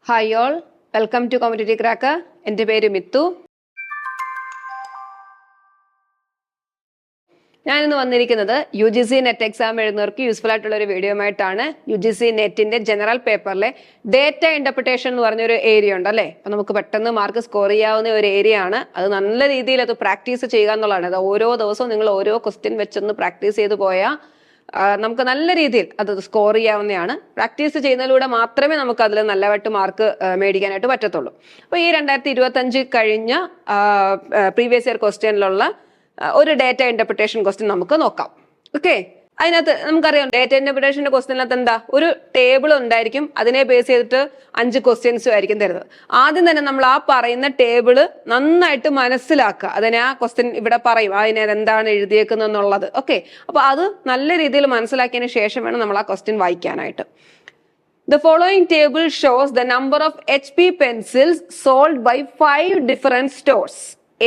Hi all, welcome to competitive cracker. എൻ്റെ പേര് മിത്തു. ഞാനിന്ന് വന്നിരിക്കുന്നത് UGC നെറ്റ് എക്സാം എഴുതുന്നവർക്ക് യൂസ്ഫുൾ ആയിട്ടുള്ള ഒരു വീഡിയോ ആയിട്ടാണ്. UGC നെറ്റിന്റെ ജനറൽ പേപ്പറിലെ ഡേറ്റ ഇന്റർപ്രിട്ടേഷൻ എന്ന് പറഞ്ഞൊരു ഏരിയ ഉണ്ട് അല്ലേ. അപ്പൊ നമുക്ക് പെട്ടെന്ന് മാർക്ക് സ്കോർ ചെയ്യാവുന്ന ഒരു ഏരിയ ആണ്. അത് നല്ല രീതിയിൽ അത് പ്രാക്ടീസ് ചെയ്യുക എന്നുള്ളതാണ്. അത് ഓരോ ദിവസവും നിങ്ങൾ ഓരോ ക്വസ്റ്റ്യൻ വെച്ചൊന്ന് പ്രാക്ടീസ് ചെയ്ത് പോയാൽ നമുക്ക് നല്ല രീതിയിൽ അത് സ്കോർ ചെയ്യാവുന്നതാണ്. പ്രാക്ടീസ് ചെയ്യുന്നതിലൂടെ മാത്രമേ നമുക്ക് അതിൽ നല്ലതായിട്ട് മാർക്ക് മേടിക്കാനായിട്ട് പറ്റത്തുള്ളൂ. അപ്പോൾ ഈ 2025 കഴിഞ്ഞ പ്രീവിയസ് ഇയർ ക്വസ്റ്റ്യനിലുള്ള ഒരു ഡേറ്റ ഇന്റർപ്രിട്ടേഷൻ ക്വസ്റ്റ്യൻ നമുക്ക് നോക്കാം. ഓക്കെ, അതിനകത്ത് നമുക്കറിയാം ഡേറ്റ ഇന്റർപ്രിട്ടേഷന്റെ ക്വസ്റ്റ്യനകത്ത് എന്താ, ഒരു ടേബിൾ ഉണ്ടായിരിക്കും. അതിനെ ബേസ് ചെയ്തിട്ട് 5 ക്വസ്റ്റ്യൻസും ആയിരിക്കും തരുന്നത്. ആദ്യം തന്നെ നമ്മൾ ആ പറയുന്ന ടേബിള് നന്നായിട്ട് മനസ്സിലാക്കുക. അതിനെ ആ ക്വസ്റ്റ്യൻ ഇവിടെ പറയും അതിനകത്ത് എന്താണ് എഴുതിയേക്കുന്നുള്ളത്. ഓക്കെ, അപ്പൊ അത് നല്ല രീതിയിൽ മനസ്സിലാക്കിയതിന് ശേഷം വേണം നമ്മൾ ആ ക്വസ്റ്റ്യൻ വായിക്കാനായിട്ട്. The following table shows the number of HP pencils sold by 5 different stores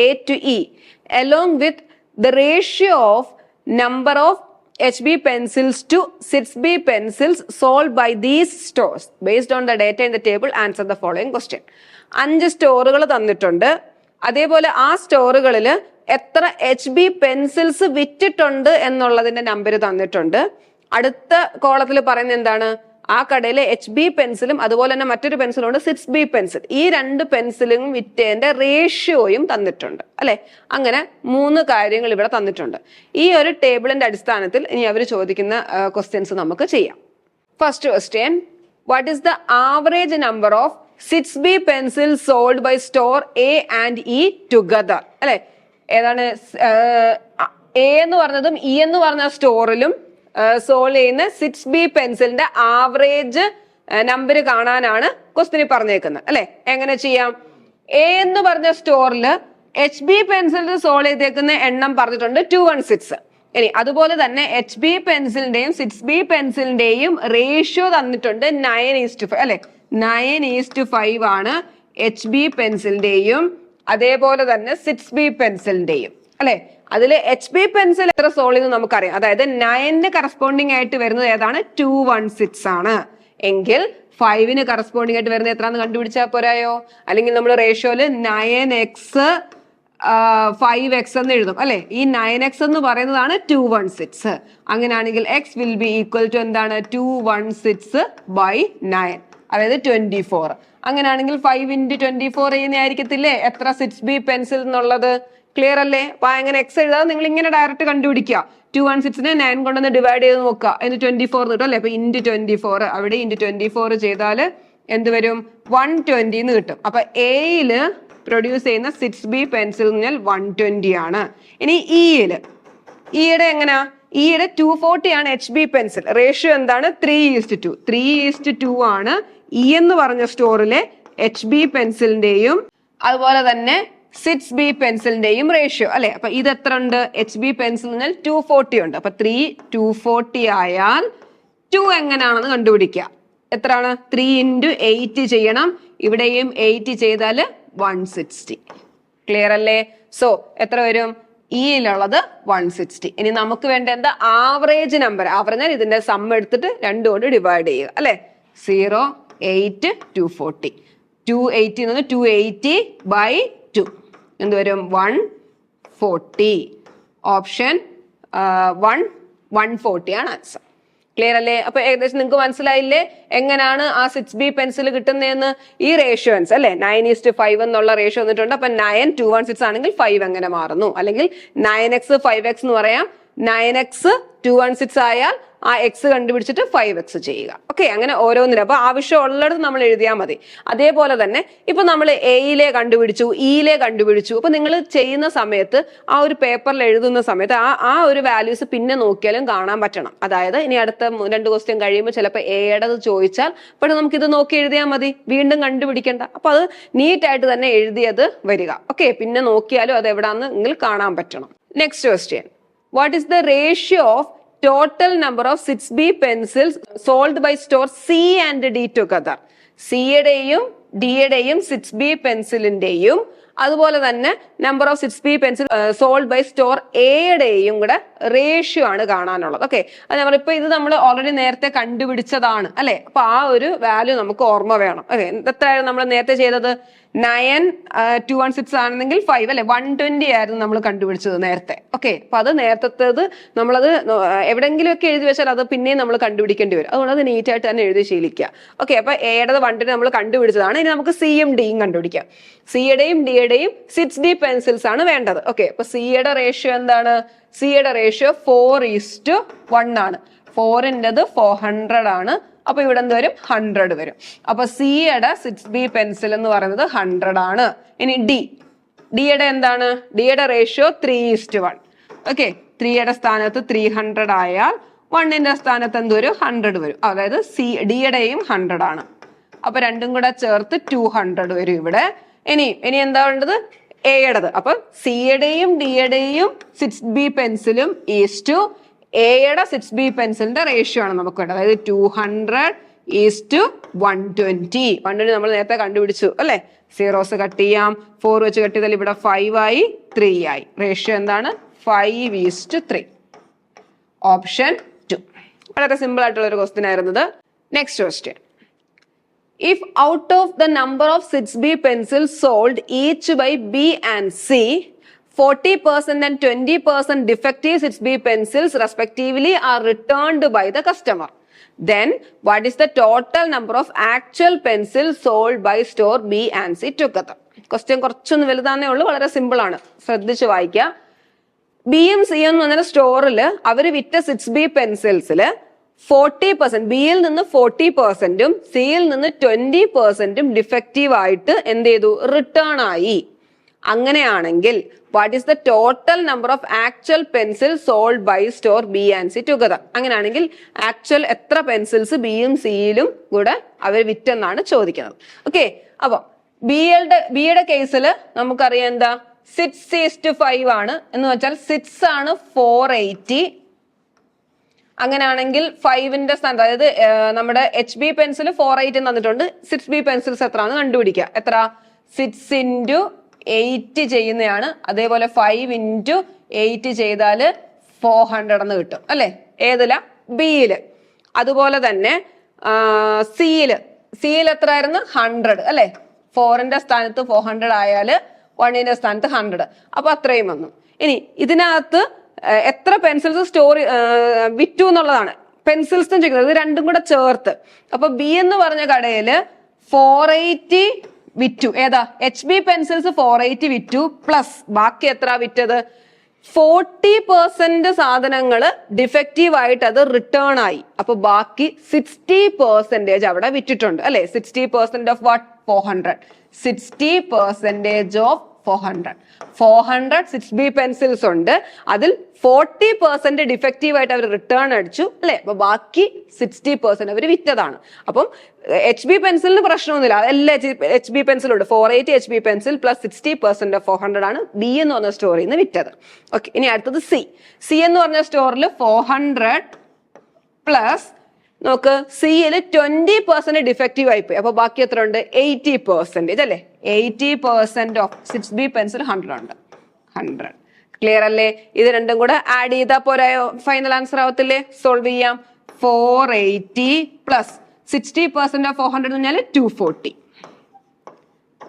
A to E, along with the ratio of number of HB pencils to 6B pencils sold by these stores. Based on the data in the table, answer the following question. 5 സ്റ്റോറുകൾ തന്നിട്ടുണ്ട്. അതേപോലെ ആ സ്റ്റോറുകളിൽ എത്ര HB pencils വിറ്റിട്ടുണ്ട് എന്നുള്ളതിന്റെ number തന്നിട്ടുണ്ട്. അടുത്ത കോളത്തിൽ പറയുന്നത് എന്താണ്, ആ കടയിലെ HB പെൻസിലും അതുപോലെ തന്നെ മറ്റൊരു പെൻസിലുണ്ട് 6B പെൻസിൽ. ഈ 2 പെൻസിലും വിറ്റേന്റെ റേഷ്യോയും തന്നിട്ടുണ്ട് അല്ലെ. അങ്ങനെ 3 കാര്യങ്ങൾ ഇവിടെ തന്നിട്ടുണ്ട്. ഈ ഒരു ടേബിളിന്റെ അടിസ്ഥാനത്തിൽ ഇനി അവർ ചോദിക്കുന്ന ക്വസ്റ്റ്യൻസ് നമുക്ക് ചെയ്യാം. First question, what is the average number of 6B pencil sold by store A and E together അല്ലെ. ഏതാണ് A എന്ന് പറഞ്ഞതും E എന്ന് പറഞ്ഞ സ്റ്റോറിലും സോൾവ് ചെയ്യുന്ന 6B പെൻസിലിന്റെ ആവറേജ് നമ്പർ കാണാനാണ് ക്വസ്റ്റിന് പറഞ്ഞേക്കുന്നത് അല്ലെ. എങ്ങനെ ചെയ്യാം, A എന്ന് പറഞ്ഞ സ്റ്റോറിൽ HB പെൻസിലിന് സോൾവ് ചെയ്തേക്കുന്ന എണ്ണം പറഞ്ഞിട്ടുണ്ട് 216. ഇനി അതുപോലെ തന്നെ HB പെൻസിലിന്റെയും 6B പെൻസിലിന്റെയും റേഷ്യോ തന്നിട്ടുണ്ട് 9:5 അല്ലെ. 9:5 ആണ് HB പെൻസിലിന്റെയും അതേപോലെ തന്നെ 6B പെൻസിലിന്റെയും അല്ലെ. അതിൽ HB പെൻസിൽ എത്ര സോൾവ് ചെയ്ത് നമുക്കറിയാം. അതായത് 9ന് കറസ്പോണ്ടിങ് ആയിട്ട് വരുന്നത് ഏതാണ്, 216 ആണ്. എങ്കിൽ 5ന് കറസ്പോണ്ടിങ് ആയിട്ട് വരുന്നത് എത്രയാണെന്ന് കണ്ടുപിടിച്ചാൽ പോരായോ. അല്ലെങ്കിൽ നമ്മൾ റേഷ്യോയില് 9x 5x എന്ന് എഴുതും അല്ലെ. ഈ 9x എന്ന് പറയുന്നതാണ് 216. അങ്ങനെയാണെങ്കിൽ x will be equal to എന്താണ്, 216/9, അതായത് 24. അങ്ങനെയാണെങ്കിൽ 5 × 24 ചെയ്യുന്നതായിരിക്കത്തില്ലേ എത്ര 6B പെൻസിൽ എന്നുള്ളത്. ക്ലിയർ അല്ലേ. അപ്പൊ എങ്ങനെ എക്സ് എഴുതാതെ നിങ്ങൾ ഇങ്ങനെ ഡയറക്റ്റ് കണ്ടുപിടിക്കുക. 216നെ 9 കൊണ്ടൊന്ന് ഡിവൈഡ് ചെയ്ത് നോക്കുക. അതിന് 24 കിട്ടും അല്ലെ. അപ്പൊ ഇൻറ്റു 24, അവിടെ ഇൻറ്റു 24 ചെയ്താൽ എന്ത് വരും, 120 എന്ന് കിട്ടും. അപ്പൊ എയില് പ്രൊഡ്യൂസ് ചെയ്യുന്ന 6B പെൻസിൽ എന്ന് പറഞ്ഞാൽ 120 ആണ്. ഇനി ഇയുടെ എങ്ങനെയാ, ഇയുടെ 240 ആണ് HB പെൻസിൽ. റേഷ്യോ എന്താണ്, 3:2. 3:2 ആണ് ഇ എന്ന് പറഞ്ഞ സ്റ്റോറിലെ HB പെൻസിലിന്റെയും അതുപോലെ തന്നെ 6B പെൻസിലിന്റെയും റേഷ്യോ അല്ലെ. അപ്പൊ ഇത് എത്ര ഉണ്ട്, HB പെൻസിൽ 240 ഉണ്ട്. അപ്പൊ 3 240 ആയാൽ 2 എങ്ങനെയാണെന്ന് കണ്ടുപിടിക്കുക. എത്രയാണ്, 3 × 8 ചെയ്യണം. ഇവിടെയും 8 ചെയ്താൽ 160. ക്ലിയർ അല്ലേ. സോ എത്ര വരും, ഇയിലുള്ളത് 160. ഇനി നമുക്ക് വേണ്ട എന്താ, ആവറേജ് നമ്പർ. ആവറേജ് ഇതിന്റെ സം എടുത്തിട്ട് 2 കൊണ്ട് ഡിവൈഡ് ചെയ്യുക അല്ലെ. 0 8 240. 280 എന്ന് 280/2 എന്ത് വരും, 140. ഓപ്ഷൻ 140 ആണ് ആൻസർ. ക്ലിയർ അല്ലേ. അപ്പൊ ഏകദേശം നിങ്ങൾക്ക് മനസ്സിലായില്ലേ എങ്ങനെയാണ് ആ 6B പെൻസിൽ കിട്ടുന്നതെന്ന്. ഈ റേഷ്യോൻസ് അല്ലെ, 9:5 എന്നുള്ള റേഷ്യോ വന്നിട്ടുണ്ട്. അപ്പൊ 9 216 ആണെങ്കിൽ 5 എങ്ങനെ മാറുന്നു, അല്ലെങ്കിൽ 9x 5x എന്ന് പറയാം. 9x 216 ആയാൽ ആ എക്സ് കണ്ടുപിടിച്ചിട്ട് 5x ചെയ്യുക. ഓക്കെ, അങ്ങനെ ഓരോന്നിനും. അപ്പൊ ആവശ്യമുള്ളിടത്ത് നമ്മൾ എഴുതിയാൽ മതി. അതേപോലെ തന്നെ ഇപ്പൊ നമ്മൾ എയിലെ കണ്ടുപിടിച്ചു, ഇയിലെ കണ്ടുപിടിച്ചു. അപ്പൊ നിങ്ങൾ ചെയ്യുന്ന സമയത്ത് ആ ഒരു പേപ്പറിൽ എഴുതുന്ന സമയത്ത് ആ ഒരു വാല്യൂസ് പിന്നെ നോക്കിയാലും കാണാൻ പറ്റണം. അതായത് ഇനി അടുത്ത 2 ക്വസ്റ്റ്യൻ കഴിയുമ്പോൾ ചിലപ്പോൾ എയുടേത് ചോദിച്ചാൽ പക്ഷെ നമുക്ക് ഇത് നോക്കി എഴുതിയാൽ മതി, വീണ്ടും കണ്ടുപിടിക്കേണ്ട. അപ്പൊ അത് നീറ്റായിട്ട് തന്നെ എഴുതിയത് വരിക. ഓക്കെ, പിന്നെ നോക്കിയാലും അത് എവിടാന്ന് നിങ്ങൾ കാണാൻ പറ്റണം. Next question, what is the ratio of total number of 6B pencils sold by store C and D together. സിയുടെയും ഡിയുടെയും 6B പെൻസിലിന്റെയും അതുപോലെ തന്നെ number of 6B pencil sold by store എയുടെയും കൂടെ റേഷ്യോ ആണ് കാണാനുള്ളത്. ഓക്കെ, അത് നമ്മളിപ്പോ ഇത് നമ്മൾ ഓൾറെഡി നേരത്തെ കണ്ടുപിടിച്ചതാണ് അല്ലെ. അപ്പൊ ആ ഒരു വാല്യൂ നമുക്ക് ഓർമ്മ വേണം. ഓക്കെ, എത്രയായിരുന്നു നമ്മൾ നേരത്തെ ചെയ്തത്? 9 216 ആണെന്നെങ്കിൽ 5 അല്ലെ, 120 ആയിരുന്നു നമ്മൾ കണ്ടുപിടിച്ചത് നേരത്തെ. ഓക്കെ, അപ്പൊ അത് നേരത്തേത് നമ്മളത് എവിടെങ്കിലും ഒക്കെ എഴുതി വെച്ചാൽ അത് പിന്നെയും നമ്മൾ കണ്ടുപിടിക്കേണ്ടി വരും. അതുകൊണ്ട് അത് നീറ്റ് ആയിട്ട് തന്നെ എഴുതി ശീലിക്കുക. ഓക്കെ, അപ്പൊ എയുടേത് 120 നമ്മൾ കണ്ടുപിടിച്ചതാണ്. ഇനി നമുക്ക് സിയും ഡിയും കണ്ടുപിടിക്കാം. സിയുടെയും ഡിയുടെയും 6D പെൻസിൽസ് ആണ് വേണ്ടത്. ഓക്കെ, അപ്പൊ സിയുടെ റേഷ്യോ എന്താണ്? സിയുടെ റേഷ്യോ 4:1 ആണ്. 4ൻ്റെത് 400 ആണ്. അപ്പൊ ഇവിടെ എന്ത് വരും? 100 വരും. അപ്പൊ സിയുടെ 6B പെൻസിൽ എന്ന് പറയുന്നത് 100 ആണ്. ഇനി ഡിയുടെ എന്താണ്? ഡിയുടെ റേഷ്യോ 3:1. ഓക്കെ, 3യുടെ സ്ഥാനത്ത് 300 ആയാൽ 1ന്റെ സ്ഥാനത്ത് എന്ത് വരും? 100 വരും. അതായത് ഡിയുടെയും 100 ആണ്. അപ്പൊ രണ്ടും കൂടെ ചേർത്ത് 200 വരും ഇവിടെ. ഇനി എന്താ വേണ്ടത്? എയുടേത്. അപ്പൊ സിയുടെയും ഡിയുടെയും 6B പെൻസിലും ഈസ്റ്റു എയുടെ 6B പെൻസിലിന്റെ റേഷ്യോ ആണ് നമുക്ക് വേണ്ടത്. അതായത് 200:120. 120 നമ്മൾ നേരത്തെ കണ്ടുപിടിച്ചു അല്ലെ. സീറോസ് കട്ട് ചെയ്യാം. 4 വെച്ച് കട്ട് ചെയ്താൽ ഇവിടെ 5 ആയി, 3 ആയി. റേഷ്യോ എന്താണ്? 5:3. ഓപ്ഷൻ 2. വളരെ സിമ്പിൾ ആയിട്ടുള്ള ഒരു ക്വസ്റ്റ്യൻ ആയിരുന്നത്. Next question. If out of the number of 6B pencils sold each by B and C, 40% and 20% defective 6B pencils respectively are returned by the customer, then what is the total number of actual pencils sold by store B and C together? Question കുറച്ചൊന്ന് വലുതാന്നേ ഉള്ളൂ, വളരെ simple ആണ്, ശ്രദ്ധിച്ച് വായിക്കുക. ബിയും സിയും എന്ന് പറഞ്ഞ സ്റ്റോറിൽ അവർ വിറ്റ 6B പെൻസിൽസിൽ 40%, ബിയിൽ നിന്ന് 40%ഉം സിയിൽ നിന്ന് 20%ഉം ഡിഫക്റ്റീവ് ആയിട്ട് എന്ത് ചെയ്തു? റിട്ടേൺ ആയി. അങ്ങനെയാണെങ്കിൽ what is the total number of actual pencil sold by store B and C together? അങ്ങനെയാണെങ്കിൽ ആക്ച്വൽ എത്ര പെൻസിൽസ് ബിയും സിയിലും കൂടെ അവർ വിറ്റെന്നാണ് ചോദിക്കുന്നത്. ഓക്കെ, അപ്പൊ ബിയുടെ കേസിൽ നമുക്കറിയാം എന്താ? 6:5 ആണ്. എന്ന് വെച്ചാൽ 6 ആണ് 480. അങ്ങനെയാണെങ്കിൽ 5ന്റെ സ്ഥാനത്ത്, അതായത് നമ്മുടെ HB പെൻസിൽ 480 തന്നിട്ടുണ്ട്. 6B പെൻസിൽസ് എത്രയാണ് കണ്ടുപിടിക്കുക. എത്ര? 6x8 ചെയ്യുന്നതാണ്. അതേപോലെ 5x8 ചെയ്താൽ 400 എന്ന് കിട്ടും അല്ലെ. ഏതില? ബിയില്. അതുപോലെ തന്നെ സിയിൽ എത്രയായിരുന്നു? 100 അല്ലെ. 4ന്റെ സ്ഥാനത്ത് 400 ആയാല് 1ന്റെ സ്ഥാനത്ത് 100. അപ്പൊ അത്രയും വന്നു. ഇനി ഇതിനകത്ത് എത്ര പെൻസിൽസ് വിറ്റു എന്നുള്ളതാണ് പെൻസിൽസ് ചോദിക്കുന്നത്. ഇത് രണ്ടും കൂടെ ചേർത്ത്. അപ്പൊ ബി എന്ന് പറഞ്ഞ കടയില് 480 വിറ്റു. ഏതാ? HB പെൻസിൽസ് 480 വിറ്റു. പ്ലസ് ബാക്കി എത്ര വിറ്റത്? 40% സാധനങ്ങൾ ഡിഫക്റ്റീവ് ആയിട്ട് അത് റിട്ടേൺ ആയി. അപ്പൊ ബാക്കി 60% അവിടെ വിറ്റിട്ടുണ്ട് അല്ലെ. 60% of what? 400. 60% of 400 6B pencils ഉണ്ട്. അതിൽ 40% ഡിഫക്റ്റീവ് ആയിട്ട് അവർ റിട്ടേൺ അടിച്ചു അല്ലെ. അപ്പൊ ബാക്കി 60% അവർ വിറ്റതാണ്. അപ്പം HB പെൻസിലിന് പ്രശ്നമൊന്നുമില്ല, അതെല്ലാം HB പെൻസിൽ ഉണ്ട്. 480 HB പെൻസിൽ പ്ലസ് 60% ഓഫ് 400 ആണ് ബി എന്ന് പറഞ്ഞ സ്റ്റോറിൽ നിന്ന് വിറ്റത്. ഓക്കെ, ഇനി അടുത്തത് സി എന്ന് പറഞ്ഞ സ്റ്റോറിൽ 400 പ്ലസ് നോക്ക് സിയിൽ 20% ഡിഫക്റ്റീവ് ആയിപ്പോയി. അപ്പൊ ബാക്കി എത്ര ഉണ്ട്? 80% അല്ലെ. 80% ഓഫ് 6B പെൻസിൽ 100 ഉണ്ട്. 100. ക്ലിയർ അല്ലേ? ഇത് രണ്ടും കൂടെ ആഡ് ചെയ്താൽ പോരായോ? ഫൈനൽ ആൻസർ ആവത്തില്ലേ? സോൾവ് ചെയ്യാം. 480 പ്ലസ് 60% ഓഫ് 400 എന്ന് പറഞ്ഞാൽ 240.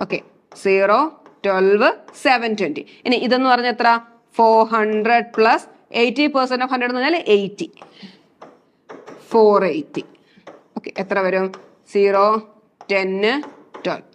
ഓക്കെ, 0 12 720. ഇനി ഇതെന്ന് പറഞ്ഞ എത്ര? 400 പ്ലസ് 80% ഓഫ് 100 എന്ന് പറഞ്ഞാൽ 80. 480. ഓക്കെ, എത്ര വരും? 0 10 12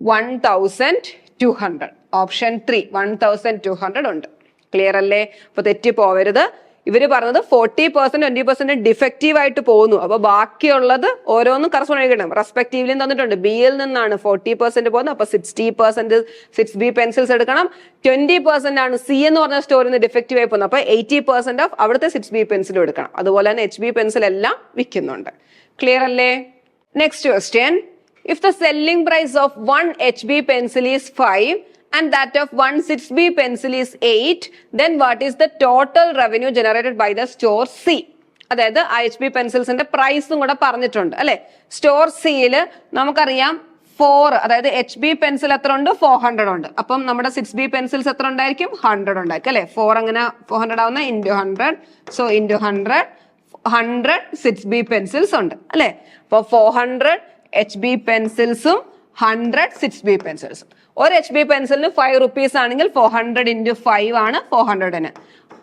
1200. ഓപ്ഷൻ 3 1200 ഉണ്ട്. ക്ലിയർ അല്ലേ? അപ്പൊ തെറ്റി പോവരുത്. ഇവര് പറഞ്ഞത് 40% 20% ഡിഫക്റ്റീവ് ആയിട്ട് പോകുന്നു. അപ്പൊ ബാക്കിയുള്ളത് ഓരോന്നും കറസ്പോണ്ട് ചെയ്യണം. റെസ്പെക്റ്റീവ്ലി തന്നിട്ടുണ്ട്. ബിയിൽ നിന്നാണ് 40% പോകുന്നത്. അപ്പൊ 60% 6B പെൻസിൽസ് എടുക്കണം. 20% ആണ് സി എന്ന് പറഞ്ഞ സ്റ്റോറിൽ നിന്ന് ഡിഫക്റ്റീവ് ആയി പോകുന്നത്. അപ്പൊ 80% ഓഫ് അവിടുത്തെ 6B പെൻസിലും എടുക്കണം. അതുപോലെ തന്നെ HB പെൻസിൽ എല്ലാം വിൽക്കുന്നുണ്ട്. ക്ലിയർ അല്ലേ? Next question. If the selling price of one HB pencil is 5 and that of one 6B pencil is 8, then what is the total revenue generated by the store C? അതായത് HB പെൻസിൽസിന്റെ പ്രൈസും കൂടെ പറഞ്ഞിട്ടുണ്ട് അല്ലെ. Store സിയിൽ നമുക്കറിയാം 4, അതായത് HB pencil എത്ര ഉണ്ട്? 400 ഉണ്ട്. അപ്പം നമ്മുടെ 6B പെൻസിൽസ് എത്ര ഉണ്ടായിരിക്കും? 100 ഉണ്ടായിരിക്കും അല്ലെ. 4 അങ്ങനെ 400 ആവുന്ന into 100. So into 100 6B pencils ഉണ്ട് അല്ലെ. അപ്പൊ 400 HB പെൻസിൽസും 100 6B പെൻസിൽസും. ഒരു HB പെൻസിലിന് 5 rupees ആണെങ്കിൽ 400 ഇൻറ്റു 5 ആണ് 400.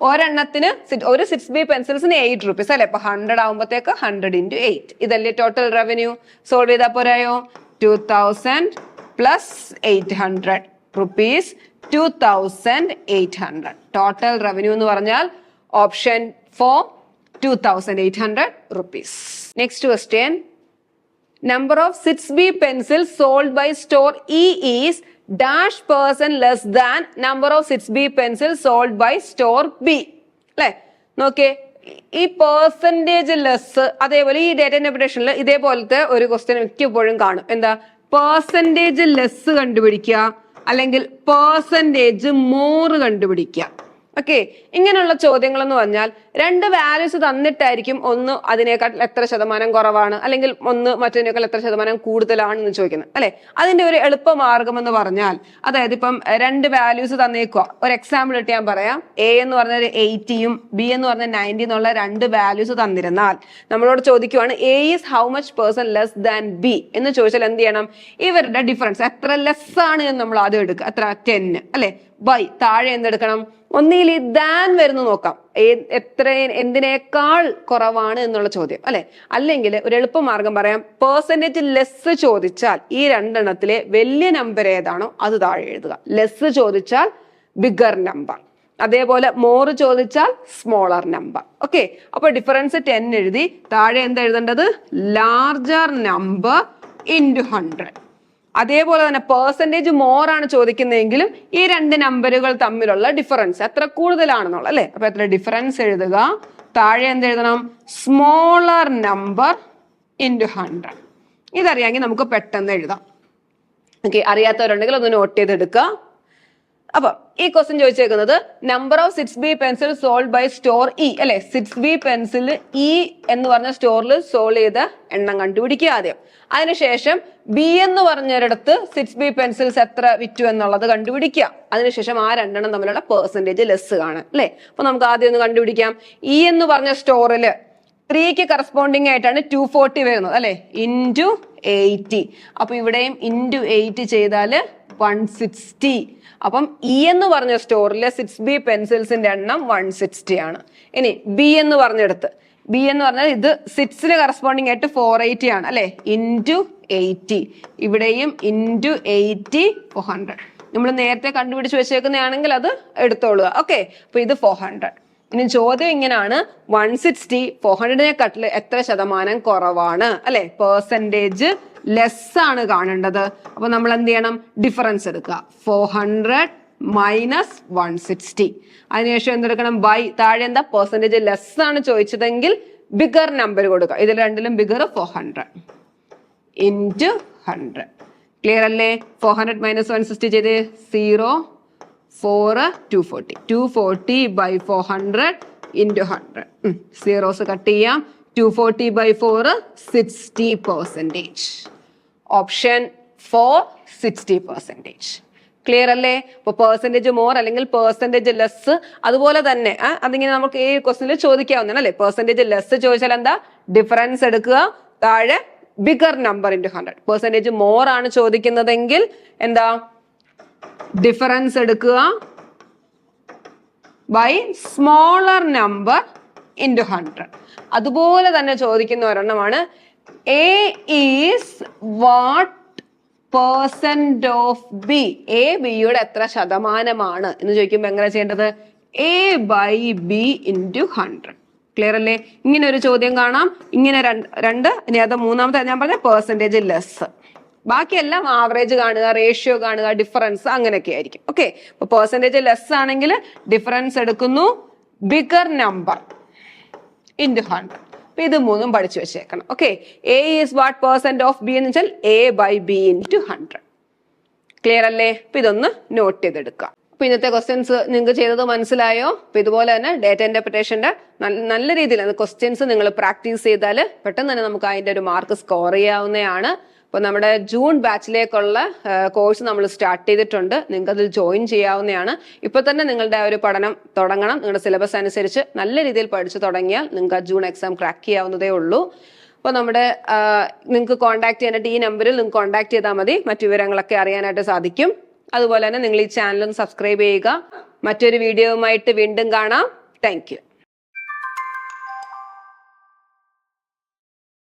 ഒരെണ്ണത്തിന് ഒരു 6B പെൻസിൽസിന് 8 rupees അല്ലെ. അപ്പൊ 100 ആവുമ്പോഴത്തേക്ക് 100 ഇൻറ്റു 8. ഇതല്ലേ ടോട്ടൽ റവന്യൂ. സോൾവ് ചെയ്താൽ പോരായോ? 2000 plus 800 rupees, 2800. ടോട്ടൽ റവന്യൂ എന്ന് പറഞ്ഞാൽ option 4 2800 rupees. Next question. Number of 6B pencils sold by store E is dash percent less than number of 6B pencils sold by store B. അല്ലേ? നോക്കേ, ഈ percentage less, അതേപോലെ ഈ data ഇന്റർപ്രിട്ടേഷനിൽ ഇതേപോലത്തെ ഒരു question മിക്കപ്പോഴും കാണും. എന്താ? പെർസെന്റേജ് ലെസ് കണ്ടുപിടിക്കുക, അല്ലെങ്കിൽ പെർസെന്റേജ് മോർ കണ്ടുപിടിക്കുക. ഓക്കെ, ഇങ്ങനെയുള്ള ചോദ്യങ്ങൾ എന്ന് പറഞ്ഞാൽ രണ്ട് വാല്യൂസ് തന്നിട്ടായിരിക്കും ഒന്ന് അതിനേക്കാൾ എത്ര ശതമാനം കുറവാണ്, അല്ലെങ്കിൽ ഒന്ന് മറ്റേതിനേക്കാൾ എത്ര ശതമാനം കൂടുതലാണെന്ന് ചോദിക്കുന്നത് അല്ലെ. അതിന്റെ ഒരു എളുപ്പമാർഗം എന്ന് പറഞ്ഞാൽ, അതായത് ഇപ്പം രണ്ട് വാല്യൂസ് തന്നേക്കുക. ഒരു എക്സാമ്പിൾ ഇട്ട് ഞാൻ പറയാം. A എന്ന് പറഞ്ഞാൽ 80യും B എന്ന് പറഞ്ഞാൽ 90 എന്നുള്ള രണ്ട് വാല്യൂസ് തന്നിരുന്നാൽ നമ്മളോട് ചോദിക്കുവാണ് A is how much percent less than B എന്ന് ചോദിച്ചാൽ എന്ത് ചെയ്യണം? ഇവരുടെ ഡിഫറൻസ് എത്ര ലെസ് ആണ് എന്ന് നമ്മൾ ആദ്യം എടുക്കുക. എത്ര? 10 അല്ലെ. ബൈ താഴെ എന്തെടുക്കണം? ഒന്നിൽ ദാൻ വരുന്നു നോക്കാം. എത്ര എന്തിനേക്കാൾ കുറവാണ് എന്നുള്ള ചോദ്യം അല്ലെ. അല്ലെങ്കിൽ ഒരു എളുപ്പമാർഗം പറയാം. പെർസെന്റേജ് ലെസ് ചോദിച്ചാൽ ഈ രണ്ടെണ്ണത്തിലെ വലിയ നമ്പർ ഏതാണോ അത് താഴെ എഴുതുക. ലെസ് ചോദിച്ചാൽ ബിഗർ നമ്പർ, അതേപോലെ മോർ ചോദിച്ചാൽ സ്മോളർ നമ്പർ. ഓക്കെ, അപ്പൊ ഡിഫറൻസ് 10 എഴുതി. താഴെ എന്താ എഴുതേണ്ടത്? Larger number into 100. അതേപോലെ തന്നെ പെർസെന്റേജ് മോർ ആണ് ചോദിക്കുന്നതെങ്കിലും ഈ രണ്ട് നമ്പറുകൾ തമ്മിലുള്ള ഡിഫറൻസ് എത്ര കൂടുതലാണെന്നുള്ള അല്ലെ. അപ്പൊ എത്ര ഡിഫറൻസ് എഴുതുക. താഴെ എന്ത് എഴുതണം? Smaller number into 100. ഇതറിയാമെങ്കിൽ നമുക്ക് പെട്ടെന്ന് എഴുതാം. ഓക്കെ, അറിയാത്തവരുണ്ടെങ്കിൽ ഒന്ന് നോട്ട് ചെയ്തെടുക്കുക. അപ്പൊ ഈ ക്വസ്റ്റ്യൻ ചോദിച്ചേക്കുന്നത് number of 6B pencil sold by store E അല്ലെ. 6B പെൻസിൽ ഇ എന്ന് പറഞ്ഞ സ്റ്റോറിൽ സോൾവ് ചെയ്ത എണ്ണം കണ്ടുപിടിക്കുക ആദ്യം. അതിനുശേഷം ബി എന്ന് പറഞ്ഞൊരിടത്ത് 6B പെൻസിൽസ് എത്ര വിറ്റു എന്നുള്ളത് കണ്ടുപിടിക്കുക. അതിനുശേഷം ആ രണ്ടെണ്ണം തമ്മിലുള്ള പെർസെന്റേജ് ലെസ് കാണാം അല്ലെ. അപ്പൊ നമുക്ക് ആദ്യം ഒന്ന് കണ്ടുപിടിക്കാം. ഇ എന്ന് പറഞ്ഞ സ്റ്റോറില് 3ക്ക് കറസ്പോണ്ടിങ് ആയിട്ടാണ് 240 വരുന്നത് അല്ലെ. ഇൻറ്റു 80. അപ്പൊ ഇവിടെയും ഇൻറ്റു 8 ചെയ്താല് 160. അപ്പം ഇ എന്ന് പറഞ്ഞ സ്റ്റോറിലെ 6B പെൻസിൽസിന്റെ എണ്ണം 160 ആണ്. ഇനി ബി എന്ന് പറഞ്ഞെടുത്ത്, ബി എന്ന് പറഞ്ഞാൽ ഇത് 6ന് കറസ്പോണ്ടിങ് ആയിട്ട് 480 ആണ് അല്ലെ. ഇൻറ്റു 80. ഇവിടെയും ഇൻറ്റു 80 400. നമ്മൾ നേരത്തെ കണ്ടുപിടിച്ച് വെച്ചേക്കുന്നതാണെങ്കിൽ അത് എടുത്തോളുക. ഓക്കെ, അപ്പൊ ഇത് 400. ഇനി ചോദ്യം ഇങ്ങനെയാണ്, 160 400-നെക്കാട്ടിൽ എത്ര ശതമാനം കുറവാണ് അല്ലെ. പെർസെന്റേജ് ലെസ് ആണ് കാണേണ്ടത്. അപ്പൊ നമ്മൾ എന്ത് ചെയ്യണം? ഡിഫറൻസ് എടുക്കുക. 400 മൈനസ് 160. അതിനുശേഷം എന്തെടുക്കണം? ബൈ താഴെ എന്താ? പെർസെന്റേജ് ലെസ് ആണ് ചോദിച്ചതെങ്കിൽ ബിഗർ നമ്പർ കൊടുക്കുക. ഇതിൽ രണ്ടിലും ബിഗർ 400 ഇൻറ്റു 100. ക്ലിയർ അല്ലേ? 400 മൈനസ് 160 ചെയ്ത് 0 4 240. 240 by 400 into 100. സീറോസ് കട്ട് ചെയ്യാം. 240 by 4 60%. ഓപ്ഷൻ 4 60%. ക്ലിയർ അല്ലേ? ഇപ്പൊ പെർസെന്റേജ് മോർ അല്ലെങ്കിൽ പെർസെന്റേജ് ലെസ് അതുപോലെ തന്നെ അതിങ്ങനെ നമുക്ക് ഈ ക്വസ്റ്റിനിൽ ചോദിക്കാവുന്നതാണ് അല്ലെ. പെർസെന്റേജ് ലെസ് ചോദിച്ചാൽ എന്താ? ഡിഫറൻസ് എടുക്കുക. താഴെ bigger number into 100. Percentage more ആണ് ചോദിക്കുന്നതെങ്കിൽ എന്താ? ഡിഫറൻസ് എടുക്കുക ബൈ സ്മോളർ നമ്പർ ഇൻറ്റു 100. അതുപോലെ തന്നെ ചോദിക്കുന്ന ഒരെണ്ണമാണ് A is what percent of B. A ബിയുടെ എത്ര ശതമാനമാണ് എന്ന് ചോദിക്കുമ്പോൾ എങ്ങനെ ചെയ്യേണ്ടത്? A by B into 100. Clear അല്ലേ? ഇങ്ങനെ ഒരു ചോദ്യം കാണാം. ഇങ്ങനെ രണ്ട് ഇനി അത് മൂന്നാമത്തെ ഞാൻ പറഞ്ഞ പെർസെന്റേജ് ലെസ്. ബാക്കിയെല്ലാം ആവറേജ് കാണുക, റേഷ്യോ കാണുക, ഡിഫറൻസ് അങ്ങനെയൊക്കെ ആയിരിക്കും. ഓക്കെ, അപ്പൊ പെർസെന്റേജ് ലെസ് ആണെങ്കിൽ ഡിഫറൻസ് എടുക്കുന്നു ബിഗർ നമ്പർ ഇൻറ്റു 100. അപ്പൊ ഇത് മൂന്നും പഠിച്ചു വെച്ചേക്കണം. Okay, A is what percent of B എന്ന് വെച്ചാൽ A by B into 100. Clear അല്ലേ? അപ്പൊ ഇതൊന്ന് നോട്ട് ചെയ്തെടുക്കുക. അപ്പൊ ഇന്നത്തെ ക്വസ്റ്റ്യൻസ് നിങ്ങൾക്ക് ചെയ്തത് മനസ്സിലായോ? അപ്പൊ ഇതുപോലെ തന്നെ ഡേറ്റ ഇന്റർപ്രിട്ടേഷന്റെ നല്ല രീതിയിൽ ക്വസ്റ്റ്യൻസ് നിങ്ങൾ പ്രാക്ടീസ് ചെയ്താൽ പെട്ടെന്ന് തന്നെ നമുക്ക് അതിന്റെ ഒരു മാർക്ക് സ്കോർ ചെയ്യാവുന്നതാണ്. അപ്പോൾ നമ്മുടെ ജൂൺ ബാച്ചിലേക്കുള്ള കോഴ്സ് നമ്മൾ സ്റ്റാർട്ട് ചെയ്തിട്ടുണ്ട്. നിങ്ങൾക്ക് അതിൽ ജോയിൻ ചെയ്യാവുന്നതാണ്. ഇപ്പോൾ തന്നെ നിങ്ങളുടെ ഒരു പഠനം തുടങ്ങണം. നിങ്ങളുടെ സിലബസ് അനുസരിച്ച് നല്ല രീതിയിൽ പഠിച്ചു തുടങ്ങിയാൽ നിങ്ങൾക്ക് ജൂൺ എക്സാം ക്രാക്ക് ചെയ്യാവുന്നതേ ഉള്ളൂ. അപ്പോൾ നമ്മുടെ നിങ്ങൾക്ക് കോൺടാക്ട് ചെയ്യാനായിട്ട് ഈ നമ്പറിൽ നിങ്ങൾക്ക് കോൺടാക്ട് ചെയ്താൽ മതി. മറ്റു വിവരങ്ങളൊക്കെ അറിയാനായിട്ട് സാധിക്കും. അതുപോലെ തന്നെ നിങ്ങൾ ഈ ചാനൽ ഒന്ന് സബ്സ്ക്രൈബ് ചെയ്യുക. മറ്റൊരു വീഡിയോയുമായിട്ട് വീണ്ടും കാണാം. Thank you.